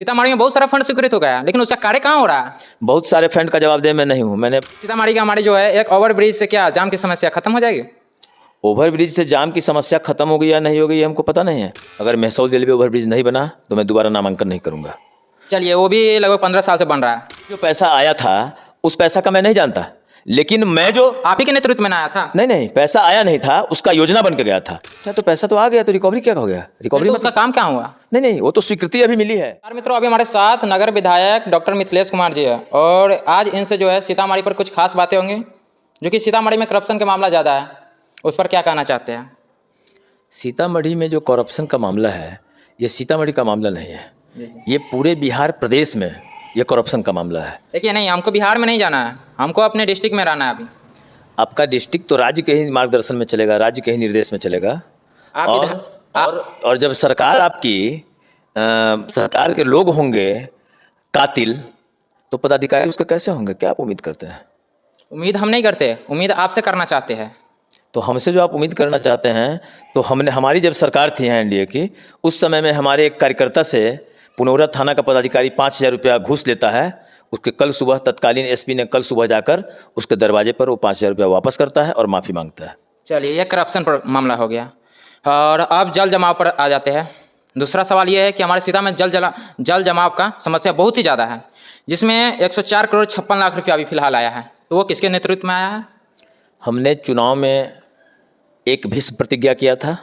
सीतामढ़ी में बहुत सारा फंड स्वीकृत हो गया, लेकिन उसका कार्य कहाँ हो रहा है? बहुत सारे फंड का जवाबदेह मैं नहीं हूँ। मैंने सीतामढ़ी का हमारी जो है एक ओवर ब्रिज से क्या जाम की समस्या खत्म हो जाएगी? ओवर ब्रिज से जाम की समस्या खत्म हो गई या नहीं हो गई ये हमको पता नहीं है। अगर महसौल रेलवे ओवर ब्रिज नहीं बना तो मैं दोबारा नामांकन नहीं करूँगा। चलिए, वो भी लगभग 15 साल से बन रहा है। जो पैसा आया था उस पैसा का मैं नहीं जानता, लेकिन मैं जो आप ही के नेतृत्व में ना आया था? नहीं, पैसा आया नहीं था, उसका योजना बन के गया था। अच्छा, तो पैसा तो आ गया, तो रिकवरी क्या हो गया? रिकवरी तो उसका काम क्या हुआ? नहीं, वो तो स्वीकृति अभी मिली है। यार मित्रों, अभी हमारे साथ नगर विधायक डॉक्टर मिथिलेश कुमार जी है और आज इनसे जो है सीतामढ़ी पर कुछ खास बातें होंगी, जो कि सीतामढ़ी में करप्शन का मामला ज़्यादा है, उस पर क्या कहना चाहते हैं? सीतामढ़ी में जो करप्शन का मामला है, ये सीतामढ़ी का मामला नहीं है, ये पूरे बिहार प्रदेश में ये करप्शन का मामला है। देखिए, नहीं, हमको बिहार में नहीं जाना है, हमको अपने डिस्ट्रिक्ट में रहना है। अभी आपका डिस्ट्रिक्ट तो राज्य के ही मार्गदर्शन में चलेगा, राज्य के ही निर्देश में चलेगा। और जब सरकार आपकी सरकार के लोग होंगे कातिल, तो पदाधिकारी उसके कैसे होंगे? क्या आप उम्मीद करते हैं? उम्मीद हम नहीं करते, उम्मीद आपसे करना चाहते हैं। तो हमसे जो आप उम्मीद करना चाहते हैं, तो हमारी जब सरकार थी यहाँ एनडीए की, उस समय में हमारे एक कार्यकर्ता से पुनौरा थाना का पदाधिकारी 5,000 रुपया घूस लेता है। उसके कल सुबह तत्कालीन एसपी ने कल सुबह जाकर उसके दरवाजे पर वो 5,000 रुपया वापस करता है और माफ़ी मांगता है। चलिए, ये करप्शन पर मामला हो गया। और अब जल जमाव पर आ जाते हैं। दूसरा सवाल ये है कि हमारे सीता में जल जमाव का समस्या बहुत ही ज़्यादा है, जिसमें 104 करोड़ 56 लाख रुपया अभी फिलहाल आया है। तो वो किसके नेतृत्व में आया है? हमने चुनाव में एक भीष्म प्रतिज्ञा किया था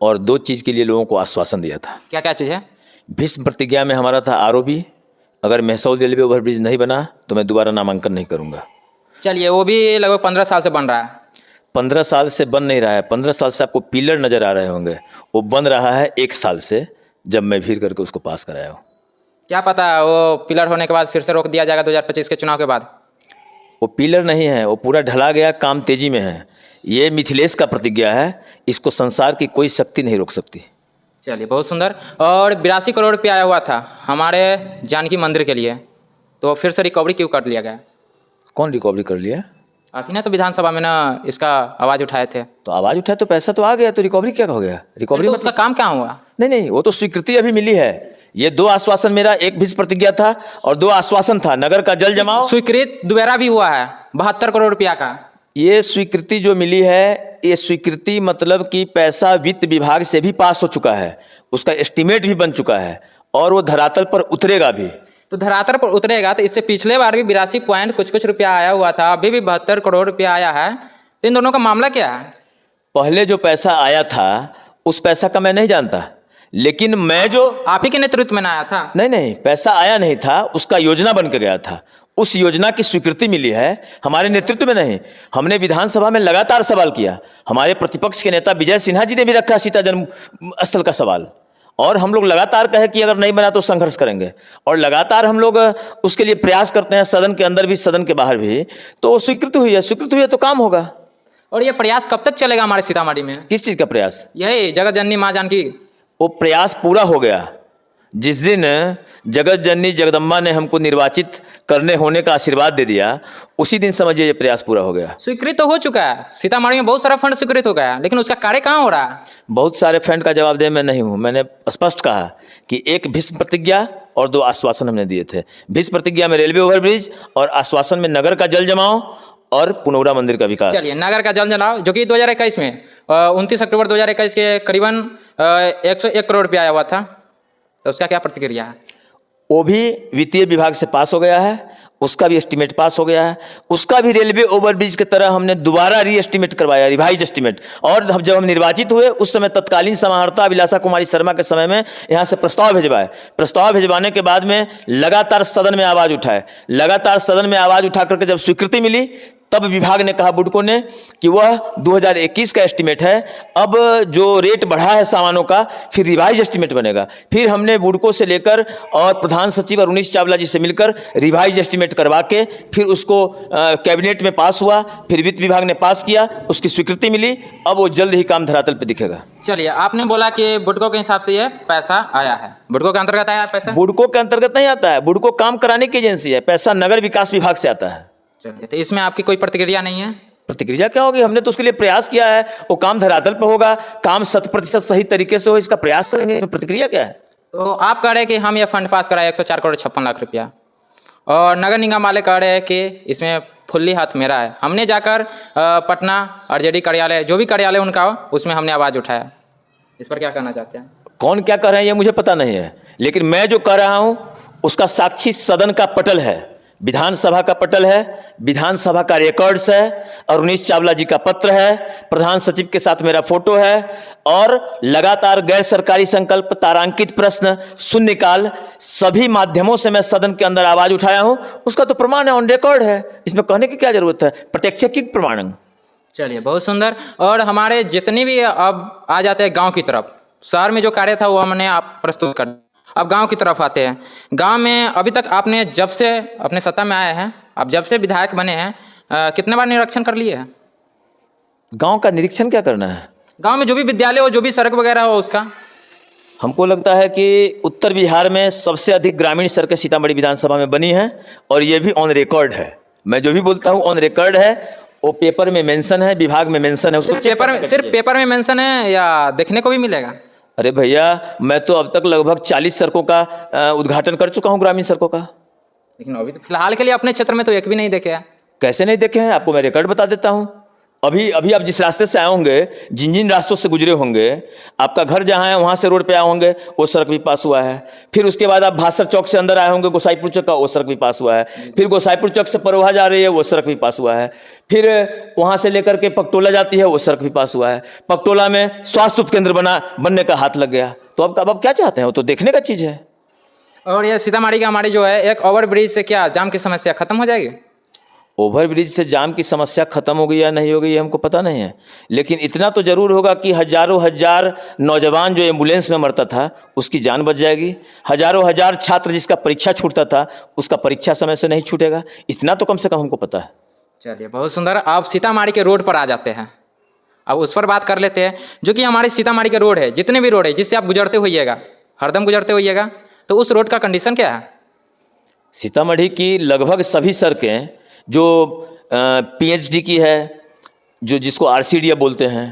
और 2 चीज़ के लिए लोगों को आश्वासन दिया था। क्या क्या चीज़ है? भीष्म प्रतिज्ञा में हमारा था आरओबी, अगर महसौल रेलवे ओवरब्रिज नहीं बना तो मैं दोबारा नामांकन नहीं करूँगा। चलिए, वो भी लगभग 15 साल से बन रहा है। 15 साल से बन नहीं रहा है, 15 साल से आपको पिलर नज़र आ रहे होंगे, वो बन रहा है 1 साल से, जब मैं भीड़ करके उसको पास कराया हूँ। क्या पता वो पिलर होने के बाद फिर से रोक दिया जाएगा 2025 के चुनाव के बाद। वो पिलर नहीं है, वो पूरा ढला गया, काम तेजी में है। ये मिथिलेश का प्रतिज्ञा है, इसको संसार की कोई शक्ति नहीं रोक सकती। चलिए, बहुत सुंदर। और 82 करोड़ रुपया आया हुआ था हमारे जानकी मंदिर के लिए, तो फिर से रिकवरी क्यों कर लिया गया? कौन रिकवरी कर लिया? आप ही ने तो विधानसभा में ना इसका आवाज़ उठाए थे। तो आवाज़ उठाए तो पैसा तो आ गया, तो रिकवरी क्या हो गया? रिकवरी तो उसका काम क्या हुआ? नहीं, वो तो स्वीकृति अभी मिली है। ये 2 आश्वासन, मेरा एक भीष्म प्रतिज्ञा था और 2 आश्वासन था। नगर का जल जमाव स्वीकृत दोबारा भी हुआ है 72 करोड़ रुपया का। ये स्वीकृति जो मिली है, ये स्वीकृति मतलब कि पैसा वित्त विभाग से भी पास हो चुका है, उसका एस्टीमेट भी बन चुका है और वो धरातल पर उतरेगा भी। तो धरातल पर उतरेगा तो इससे पिछले बार भी 82 पॉइंट कुछ रुपया आया हुआ था, अभी भी 72 करोड़ रुपया आया है। तो इन दोनों का मामला क्या है? पहले जो पैसा आया था उस पैसा का मैं नहीं जानता, लेकिन मैं जो आप ही के नेतृत्व में ना आया था? नहीं, पैसा आया नहीं था, उसका योजना बन के गया था। उस योजना की स्वीकृति मिली है, हमारे नेतृत्व में नहीं। हमने विधानसभा में लगातार सवाल किया, हमारे प्रतिपक्ष के नेता विजय सिन्हा जी ने भी रखा सीता जन्म स्थल का सवाल, और हम लोग लगातार कहे कि अगर नहीं बना तो संघर्ष करेंगे, और लगातार हम लोग उसके लिए प्रयास करते हैं, सदन के अंदर भी सदन के बाहर भी। तो स्वीकृति हुई है तो काम होगा। और ये प्रयास कब तक चलेगा हमारे सीतामढ़ी में? किस चीज़ का प्रयास? यही जगत जननी माँ जानकी। वो प्रयास पूरा हो गया जिस दिन जगत जननी जगदम्बा ने हमको निर्वाचित करने होने का आशीर्वाद दे दिया, उसी दिन समझिए ये प्रयास पूरा हो गया। स्वीकृत तो हो चुका है, सीतामढ़ी में बहुत सारा फंड स्वीकृत हो गया, लेकिन उसका कार्य कहाँ हो रहा है? बहुत सारे फंड का जवाबदेह मैं नहीं हूँ। मैंने स्पष्ट कहा कि एक भीष्म प्रतिज्ञा और 2 आश्वासन हमने दिए थे। भीष्म प्रतिज्ञा में रेलवे ओवरब्रिज और आश्वासन में नगर का जल जमाव और पुनौरा मंदिर का विकास। चलिए, नगर का जल जमाव जो कि 2021 में 29 अक्टूबर 2021 के करीबन 101 करोड़ रुपया आया हुआ था, तो उसका क्या प्रतिक्रिया है? वो भी वित्तीय विभाग से पास हो गया है, उसका भी एस्टीमेट पास हो गया है। उसका भी रेलवे ओवरब्रिज की तरह हमने दोबारा री एस्टीमेट करवाया, रिवाइज एस्टीमेट। और जब हम निर्वाचित हुए उस समय तत्कालीन समाहर्ता अभिलाषा कुमारी शर्मा के समय में यहाँ से प्रस्ताव भिजवाए। प्रस्ताव भिजवाने के बाद में लगातार सदन में आवाज़ उठाए, लगातार सदन में आवाज़ उठा करके जब स्वीकृति मिली, तब विभाग ने कहा बुडको ने कि वह 2021 का एस्टीमेट है, अब जो रेट बढ़ा है सामानों का फिर रिवाइज एस्टीमेट बनेगा। फिर हमने बुडको से लेकर और प्रधान सचिव अरुणीश चावला जी से मिलकर रिवाइज एस्टीमेट करवा के फिर उसको कैबिनेट में पास हुआ, फिर वित्त विभाग ने पास किया, उसकी स्वीकृति मिली। अब वो जल्द ही काम धरातल पर दिखेगा। चलिए, आपने बोला कि बुडको के हिसाब से ये पैसा आया है, बुडको के अंतर्गत आया पैसा? बुडको के अंतर्गत नहीं आता है, बुडको काम कराने की एजेंसी है, पैसा नगर विकास विभाग से आता है। चलिए, तो इसमें आपकी कोई प्रतिक्रिया नहीं है? प्रतिक्रिया क्या होगी? हमने तो उसके लिए प्रयास किया है, वो काम धरातल पर होगा, काम 100% सही तरीके से हो, इसका प्रयास करेंगे। इसमें प्रतिक्रिया क्या है? तो आप कह रहे हैं कि हम ये फंड पास कराए 104 करोड़ 56 लाख रुपया, और नगर निगम वाले कह रहे हैं कि इसमें फुल्ली हाथ मेरा है। हमने जाकर पटना आरजेडी कार्यालय, जो भी कार्यालय उनका हो, उसमें हमने आवाज़ उठाया। इस पर क्या कहना चाहते हैं? कौन क्या कर रहे हैं ये मुझे पता नहीं है, लेकिन मैं जो कर रहा हूं उसका साक्षी सदन का पटल है, विधानसभा का पटल है, विधानसभा का रिकॉर्ड्स है, अरुणीश चावला जी का पत्र है, प्रधान सचिव के साथ मेरा फोटो है, और लगातार गैर सरकारी संकल्प, तारांकित प्रश्न, शून्यकाल, सभी माध्यमों से मैं सदन के अंदर आवाज उठाया हूं। उसका तो प्रमाण है, ऑन रिकॉर्ड है, इसमें कहने की क्या जरूरत है, प्रत्यक्ष की प्रमाण। चलिए, बहुत सुंदर। और हमारे जितने भी अब आ जाते हैं गांव की तरफ, शहर में जो कार्य था वो हमने आप प्रस्तुत कर, अब गांव की तरफ आते हैं। गांव में अभी तक आपने जब से अपने सत्ता में आए हैं, आप जब से विधायक बने हैं, कितने बार निरीक्षण कर लिए हैं? गांव का निरीक्षण क्या करना है? गांव में जो भी विद्यालय हो, जो भी सड़क वगैरह हो, उसका। हमको लगता है कि उत्तर बिहार में सबसे अधिक ग्रामीण सड़कें सीतामढ़ी विधानसभा में बनी हैं, और ये भी ऑन रिकॉर्ड है। मैं जो भी बोलता हूँ ऑन रिकॉर्ड है, वो पेपर में मेंशन है, विभाग में मेंशन है। सिर्फ पेपर में मेंशन है या देखने को भी मिलेगा? अरे भैया, मैं तो अब तक लगभग 40 सड़कों का उद्घाटन कर चुका हूँ, ग्रामीण सड़कों का। लेकिन अभी तो फिलहाल के लिए अपने क्षेत्र में तो एक भी नहीं देखे हैं। कैसे नहीं देखे हैं? आपको मैं रिकॉर्ड बता देता हूँ। अभी अभी आप जिस रास्ते से आए होंगे, जिन जिन रास्तों से गुजरे होंगे, आपका घर जहाँ है वहाँ से रोड पे आए होंगे, वो सड़क भी पास हुआ है। फिर उसके बाद आप भासर चौक से अंदर आए होंगे, गोसाईपुर चौक का, वो सड़क भी पास हुआ है। फिर गोसाईपुर चौक से परोहा जा रही है, वो सड़क भी पास हुआ है। फिर वहाँ से लेकर के पकटोला जाती है, वो सड़क भी पास हुआ है। पकटोला में स्वास्थ्य उपकेंद्र बनने का हाथ लग गया। तो अब क्या चाहते हैं? वो तो देखने का चीज़ है। और ये सीतामढ़ी का हमारी जो है एक ओवर ब्रिज से क्या जाम की समस्या खत्म हो जाएगी? ओवर ब्रिज से जाम की समस्या खत्म हो गई या नहीं हो गई, ये हमको पता नहीं है, लेकिन इतना तो जरूर होगा कि हजारों हजार नौजवान जो एम्बुलेंस में मरता था, उसकी जान बच जाएगी। हजारों हजार छात्र जिसका परीक्षा छूटता था, उसका परीक्षा समय से नहीं छूटेगा। इतना तो कम से कम हमको पता है। चलिए, बहुत सुंदर। आप सीतामढ़ी के रोड पर आ जाते हैं, अब उस पर बात कर लेते हैं। जो कि हमारे सीतामढ़ी के रोड है, जितने भी रोड है जिससे आप गुजरते होइएगा, हरदम गुजरते होइएगा, तो उस रोड का कंडीशन क्या है? सीतामढ़ी की लगभग सभी सड़कें जो PhD की है, जो जिसको RCD बोलते हैं,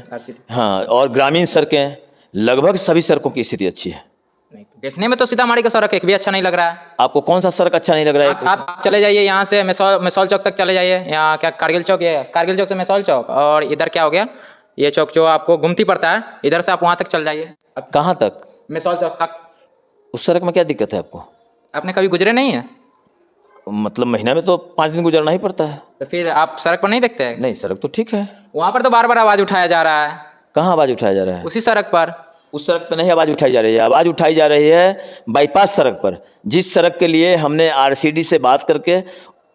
हाँ, और ग्रामीण सड़कें, लगभग सभी सड़कों की स्थिति अच्छी है। नहीं, देखने में तो सीतामढ़ी का सड़क एक भी अच्छा नहीं लग रहा है। आपको कौन सा सड़क अच्छा नहीं लग रहा है? आप चले जाइए यहाँ से मिसौल चौक तक चले जाइए, यहाँ क्या कारगिल चौक, ये कारगिल चौक से मिसौल चौक, और इधर क्या हो गया, ये चौक जो आपको गुमती पड़ता है, इधर से आप वहाँ तक चल जाइए। अब कहाँ तक? मिसौल चौक तक। उस सड़क में क्या दिक्कत है आपको? आपने कभी गुजरे नहीं है? मतलब महीना में तो 5 दिन गुजरना ही पड़ता है। तो फिर आप सड़क पर नहीं देखते हैं? नहीं, सड़क तो ठीक है। वहाँ पर तो बार बार आवाज़ उठाया जा रहा है। कहाँ आवाज़ उठाया जा रहा है? उसी सड़क पर। उस सड़क पर नहीं आवाज़ उठाई जा रही है, आवाज़ उठाई जा रही है बाईपास सड़क पर, जिस सड़क के लिए हमने RCD से बात करके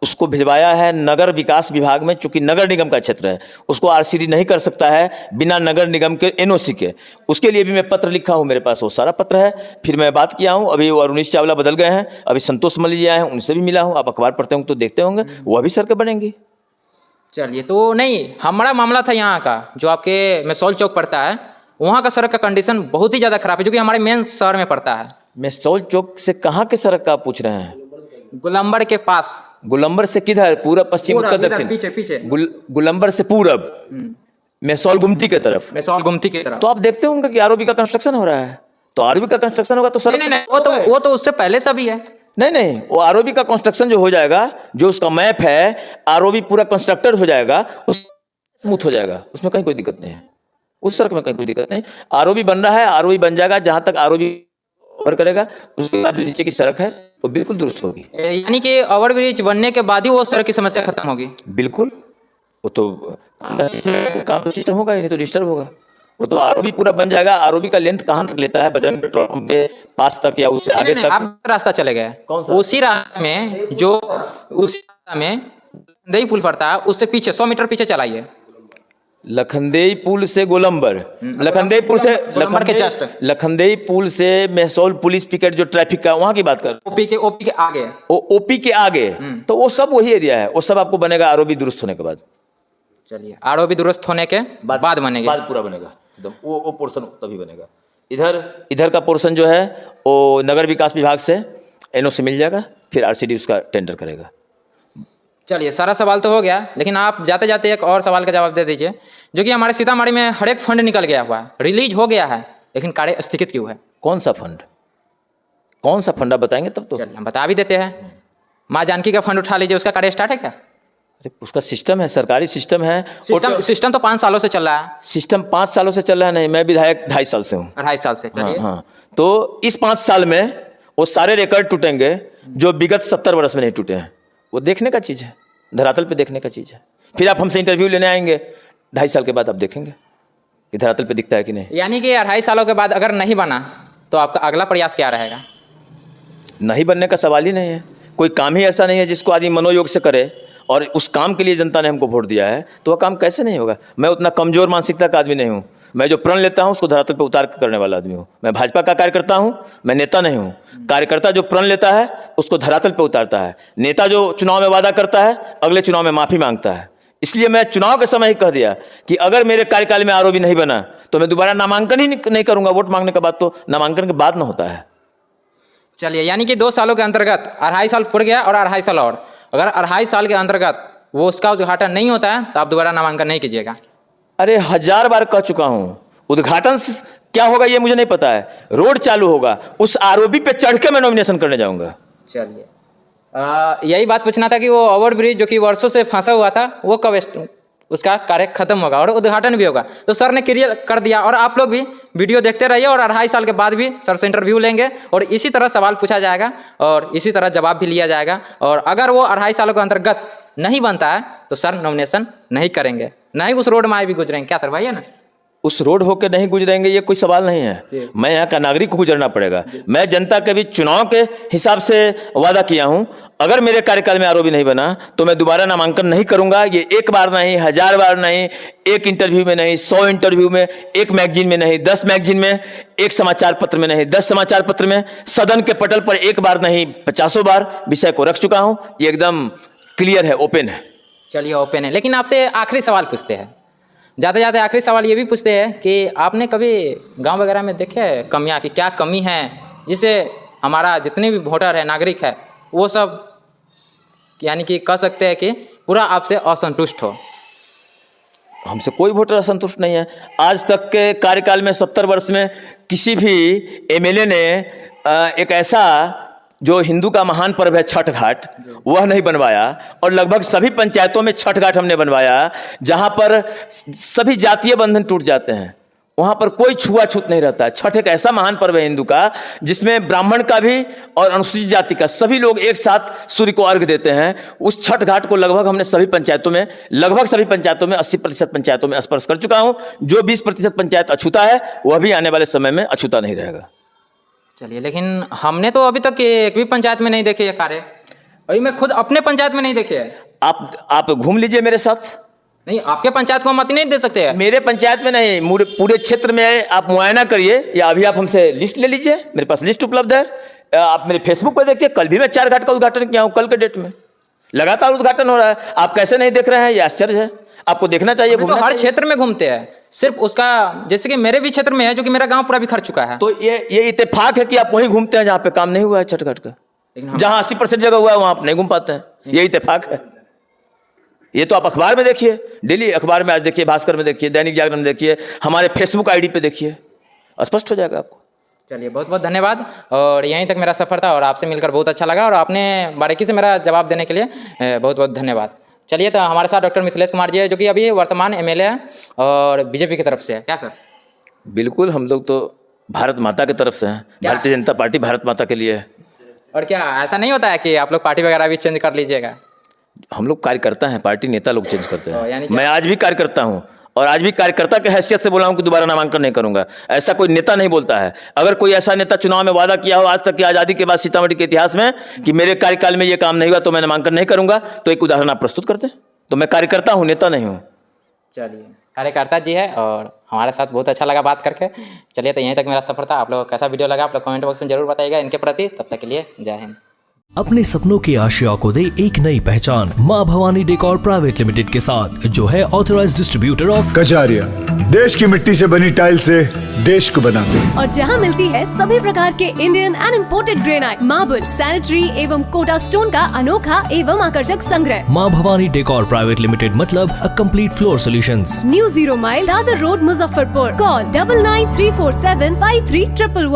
उसको भिजवाया है नगर विकास विभाग में। चूंकि नगर निगम का क्षेत्र है, उसको RCD नहीं कर सकता है बिना नगर निगम के NOC के। उसके लिए भी मैं पत्र लिखा हूँ, मेरे पास वो सारा पत्र है। फिर मैं बात किया हूँ, अभी वो अरुणीश चावला बदल गए हैं, अभी संतोष मल्ल जी आए हैं, उनसे भी मिला हूँ। आप अखबार पढ़ते होंगे तो देखते होंगे, वो अभी सड़कें बनेंगी। चलिए, तो नहीं, हमारा मामला था यहाँ का, जो आपके मिसौल चौक पड़ता है, वहाँ का सड़क का कंडीशन बहुत ही ज़्यादा खराब है, जो कि हमारे मेन शहर में पड़ता है। मिसौल चौक से कहाँ के सड़क का आप पूछ रहे हैं? गोलंबर के पास। गोलंबर से किधर? पूरब, पश्चिम, उत्तर, दक्षिण? पीछे पीछे। गोलंबर से पूरब, मिसौल गुमती के तरफ। मिसौल गुमती की तरफ। तो आप देखते होंगे कि ROB का कंस्ट्रक्शन हो रहा है। तो ROB का कंस्ट्रक्शन होगा तो सड़क नहीं, वो तो उससे पहले से भी है। नहीं, वो ROB का कंस्ट्रक्शन जो हो जाएगा, जो उसका मैप है, ROB पूरा कंस्ट्रक्टेड हो जाएगा, उस स्मूथ हो जाएगा, उसमें कहीं कोई दिक्कत नहीं है। उस सड़क में कहीं कोई दिक्कत नहीं। ROB बन रहा है, ROB बन जाएगा, जहां तक ROB कवर करेगा, उसके बाद नीचे की सड़क है वो बिल्कुल दुरुस्त होगी। यानी कि ओवरब्रिज बनने के बाद ही वो सड़क की समस्या खत्म होगी? बिल्कुल, वो तो काम सिस्टम होगा, नहीं तो डिस्टर्ब होगा। वो तो ROB पूरा बन जाएगा। ROB का लेंथ कहाँ तक लेता है? बजरंग पेट्रोल पंप के पास तक या उससे आगे तक? आप रास्ता चले गए। कौन सा? उसी रास्ते में, जो उसी रास्ता में लखनदेई पुल पड़ता है, उससे पीछे 100 मीटर पीछे चलाइए। लखनदेई पुल से गोलंबर, लखनदेई पुल से गोलंबर के जस्ट, लखनदेई पुल से मिसौल पुलिस पिकेट जो ट्रैफिक का, वहां की बात कर। ओपी के आगे, OP के आगे, तो वो सब वही एरिया है। वो सब आपको बनेगा ROB दुरुस्त होने के बाद। चलिए, ROB दुरुस्त होने के बाद बनेगा, बाद पूरा बनेगा एकदम। वो पोर्शन तभी बनेगा। इधर का पोर्शन जो है वो नगर विकास विभाग से NOC मिल जाएगा, फिर RCD उसका टेंडर करेगा। चलिए, सारा सवाल तो हो गया, लेकिन आप जाते जाते एक और सवाल का जवाब दे दीजिए। जो कि हमारे सीतामढ़ी में हर एक फंड निकल गया हुआ है, रिलीज हो गया है, लेकिन कार्य स्थगित क्यों है? कौन सा फंड? कौन सा फंडा बताएंगे तब तो। चलिए हम बता भी देते हैं। माँ जानकी का फंड उठा लीजिए, उसका कार्य स्टार्ट है क्या? अरे उसका सिस्टम है, सरकारी सिस्टम है। सिस्टम तो 5 सालों से चल रहा है। सिस्टम 5 सालों से चल रहा है? नहीं, मैं विधायक 2.5 साल से हूँ। 2.5 साल से, चलिए। हाँ, तो इस 5 साल में वो सारे रिकॉर्ड टूटेंगे जो विगत 70 वर्ष में नहीं टूटे हैं। वो देखने का चीज़ है, धरातल पे देखने का चीज़ है। फिर आप हमसे इंटरव्यू लेने आएंगे 2.5 साल के बाद, आप देखेंगे कि धरातल पे दिखता है कि नहीं। यानी कि 2.5 सालों के बाद अगर नहीं बना तो आपका अगला प्रयास क्या रहेगा? नहीं बनने का सवाल ही नहीं है। कोई काम ही ऐसा नहीं है जिसको आदमी मनोयोग से करे, और उस काम के लिए जनता ने हमको वोट दिया है, तो वह काम कैसे नहीं होगा। मैं उतना कमज़ोर मानसिकता का आदमी नहीं हूँ। मैं जो प्रण लेता हूँ उसको धरातल पे उतार कर करने वाला आदमी हूँ। मैं भाजपा का कार्यकर्ता हूँ, मैं नेता नहीं हूँ। कार्यकर्ता जो प्रण लेता है उसको धरातल पे उतारता है। नेता जो चुनाव में वादा करता है अगले चुनाव में माफ़ी मांगता है। इसलिए मैं चुनाव के समय ही कह दिया कि अगर मेरे कार्यकाल में आरओबी नहीं बना तो मैं दोबारा नामांकन ही नहीं करूँगा। वोट मांगने के बाद तो नामांकन के बाद ना होता है। चलिए, यानी कि 2 सालों के अंतर्गत 2.5 साल पूरा गया और 2.5 साल और, अगर 2.5 साल के अंतर्गत वो उसका उद्घाटन नहीं होता है तो आप दोबारा नामांकन नहीं कीजिएगा। अरे 1000 बार कह चुका हूँ, उद्घाटन क्या होगा ये मुझे नहीं पता है। रोड चालू होगा, उस आरओबी पे चढ़ के मैं नॉमिनेशन करने जाऊँगा। चलिए, यही बात पूछना था कि वो ओवर ब्रिज जो कि वर्षों से फंसा हुआ था वो कब उसका कार्य खत्म होगा और उद्घाटन भी होगा। तो सर ने क्लियर कर दिया, और आप लोग भी वीडियो देखते रहिए और 2.5 साल के बाद भी सर से इंटरव्यू लेंगे और इसी तरह सवाल पूछा जाएगा और इसी तरह जवाब भी लिया जाएगा। और अगर वो 2.5 सालों के अंतर्गत नहीं बनता है तो सर नॉमिनेशन नहीं करेंगे, ना ही उस रोड में आए भी गुजरेंगे। क्या सर, भाई है ना? उस रोड होकर नहीं गुजरेंगे ये कोई सवाल नहीं है। मैं यहाँ का नागरिक को गुजरना पड़ेगा। मैं जनता के भी चुनाव के हिसाब से वादा किया हूँ। अगर मेरे कार्यकाल में आरओबी नहीं बना तो मैं दोबारा नामांकन नहीं करूँगा। ये 1 बार नहीं, 1000 बार नहीं, 1 इंटरव्यू में नहीं, 100 इंटरव्यू में, 1 मैगजीन में नहीं, 10 मैगजीन में, 1 समाचार पत्र में नहीं, 10 समाचार पत्र में, सदन के पटल पर 1 बार नहीं 50 बार विषय को रख चुका हूँ। ये एकदम क्लियर है, ओपन है। चलिए, ओपन है। लेकिन आपसे आखिरी सवाल पूछते हैं, ज़्यादा आखिरी सवाल ये भी पूछते हैं कि आपने कभी गांव वगैरह में देखे है कमियां कि क्या कमी है जिससे हमारा जितने भी वोटर है, नागरिक है, वो सब यानी कि कह सकते हैं कि पूरा आपसे असंतुष्ट हो? हमसे कोई वोटर असंतुष्ट नहीं है। आज तक के कार्यकाल में 70 वर्ष में किसी भी एमएलए ने एक ऐसा जो हिंदू का महान पर्व है छठ घाट, वह नहीं बनवाया। और लगभग सभी पंचायतों में छठ घाट हमने बनवाया जहां पर सभी जातीय बंधन टूट जाते हैं, वहां पर कोई छुआछूत नहीं रहता है। छठ एक ऐसा महान पर्व है हिंदू का जिसमें ब्राह्मण का भी और अनुसूचित जाति का सभी लोग एक साथ सूर्य को अर्घ देते हैं। उस छठ घाट को लगभग हमने सभी पंचायतों में, लगभग सभी पंचायतों में 80% पंचायतों में स्पर्श कर चुका हूं। जो 20% पंचायत अछूता है वह भी आने वाले समय में अछूता नहीं रहेगा। चलिए, लेकिन हमने तो अभी तक एक भी पंचायत में नहीं देखे ये कार्य। अभी मैं खुद अपने पंचायत में नहीं देखे है। आप घूम लीजिए मेरे साथ। नहीं, आपके पंचायत को हम मत नहीं दे सकते हैं। मेरे पंचायत में नहीं, पूरे क्षेत्र में आप मुआयना करिए, या अभी आप हमसे लिस्ट ले लीजिए, मेरे पास लिस्ट उपलब्ध है। आप मेरे फेसबुक पर देखिए, कल भी मैं 4 घाट का उद्घाटन किया हूँ। कल के डेट में लगातार उद्घाटन हो रहा है। आप कैसे नहीं देख रहे हैं, ये आश्चर्य है। आपको देखना चाहिए। तो हर क्षेत्र में घूमते हैं, सिर्फ उसका, जैसे कि मेरे भी क्षेत्र में है जो कि मेरा गांव पूरा बिखर चुका है। तो ये इत्तेफाक है कि आप वहीं घूमते हैं जहाँ पे काम नहीं हुआ है छठ घाट का। जहाँ 80% जगह हुआ है वहाँ आप नहीं घूम पाते हैं, ये इत्तेफाक है। ये तो आप अखबार में देखिए, डेली अखबार में आज देखिए, भास्कर में देखिए, दैनिक जागरण में देखिए, हमारे फेसबुक आईडी पे देखिए, स्पष्ट हो जाएगा आपको। चलिए, बहुत बहुत धन्यवाद। और यहीं तक मेरा सफ़र था और आपसे मिलकर बहुत अच्छा लगा और आपने बारीकी से मेरा जवाब देने के लिए बहुत बहुत धन्यवाद। चलिए, तो हमारे साथ डॉक्टर मिथिलेश कुमार जी है जो कि अभी वर्तमान एमएलए है और बीजेपी की तरफ से है। क्या सर? बिल्कुल, हम लोग तो भारत माता की तरफ से हैं। भारतीय जनता पार्टी भारत माता के लिए है। और क्या ऐसा नहीं होता है कि आप लोग पार्टी वगैरह भी चेंज कर लीजिएगा? हम लोग कार्यकर्ता हैं, पार्टी नेता लोग चेंज करते हैं। यानी मैं आज भी कार्यकर्ता हूं और आज भी कार्यकर्ता के हैसियत से बोला हूं कि दोबारा नामांकन नहीं करूंगा। ऐसा कोई नेता नहीं बोलता है। अगर कोई ऐसा नेता चुनाव में वादा किया हो आज तक की आज़ादी के बाद सीतामढ़ी के इतिहास में कि मेरे कार्यकाल में ये काम नहीं हुआ तो मैं नामांकन नहीं करूंगा, तो एक उदाहरण आप प्रस्तुत करते हैं। तो मैं कार्यकर्ता हूँ, नेता नहीं हूँ। चलिए, कार्यकर्ता जी है और हमारे साथ बहुत अच्छा लगा बात करके। चलिए, तो यहीं तक मेरा सफर था। आप लोगों को कैसा वीडियो लगा आप लोग कमेंट बॉक्स में जरूर बताइएगा इनके प्रति। तब तक के लिए जय हिंद। अपने सपनों की आशिया को दे एक नई पहचान माँ भवानी डेकोर प्राइवेट लिमिटेड के साथ, जो है ऑथराइज्ड डिस्ट्रीब्यूटर ऑफ कजारिया। देश की मिट्टी से बनी टाइल से देश को बनाते हैं और जहां मिलती है सभी प्रकार के Indian and imported granite, marble, sanitary एवं कोटा स्टोन का अनोखा एवं आकर्षक संग्रह। माँ भवानी डेकोर प्राइवेट लिमिटेड मतलब a complete floor solutions. New 0 mile Dadar road, Muzaffarpur. Call 9934753111।